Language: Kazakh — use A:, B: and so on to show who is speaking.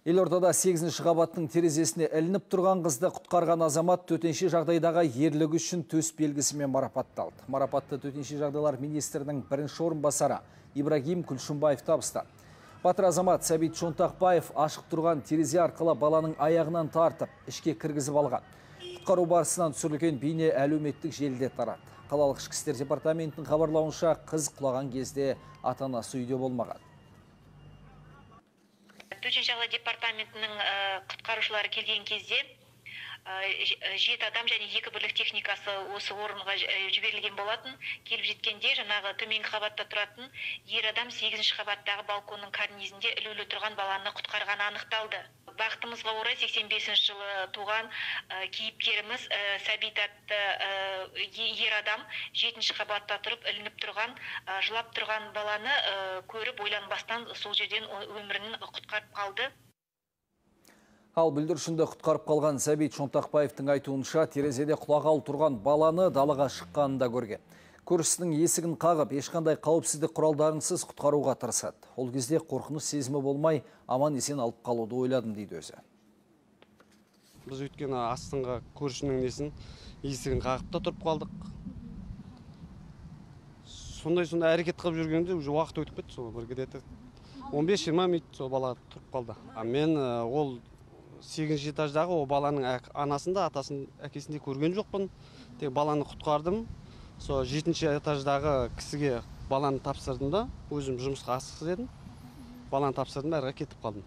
A: Елордада 8-ші қабаттың терезесіне ілініп тұрған қызды құтқарған азамат төтенше жағдайдағы ерлігі үшін төс белгісімен марапатталды. Марапатты төтенше жағдайлар министрінің бірінші орынбасары Ибрагим Күлшімбаев табыстады. Батыр азамат Сәбит Шонтақбаев ашық тұрған терезе арқылы баланың аяғынан тартып, ішке кіргізіп алған. Құтқару барысынан түсірілген бейне әлеуметтік желіде тарады. Қалалық ішкі істер департаментінің хабарлауынша қыз құлаған кезде ата-анасы үйде болмаған.
B: Төтенше жағдай департаментінің құтқарушылары келген кезде 7 адам және 2 бірлік техникасы осы орынға жіберілген болатын. Келіп жеткенде жаңағы төменгі қабатта тұратын ер адам 8-ші қабаттағы балконның карнизінде ілулі тұрған баланы құтқарғаны анықталды. Бақытымызға орай 85-ші жылы туған кейіпкеріміз Сәбит атты ер адам 7-ші қабатта тұрып ілініп тұрған, жылап тұрған баланы көріп ойланбастан сол жерден өмірін құтқарып қалды.
A: Ал бүлдіршінді құтқарып қалған Сәбит Шонтақбаевтың айтуынша терезеде құлағалы тұрған баланы далаға шыққанында көрген. Көршісінің есігін қағып, ешқандай қауіпсіздік құралдарынсыз құтқаруға тырысады. Ол кезде қорқыныш сезімі болмай, аман-есен алып қалуды ойладым дейді өзі.
C: Біз өйткені астыңғы көршінің есігін қағып та тұрып қалдық. Сондай әрекет қылып жүргенде уже уақыт өтіп кетті. Сол бір где-то 15-20 минут сол бала тұрып қалды. Мен ол 8-ші этаждағы о баланың анасында, атасын, әкесінде көрген жоқпын. Тек баланы құтқардым. Сол 7-ші этаждағы кісіге баланы тапсырдым да, өзім жұмысқа асықсыз едім. Баланы тапсырдым, әріге кетіп қалдым.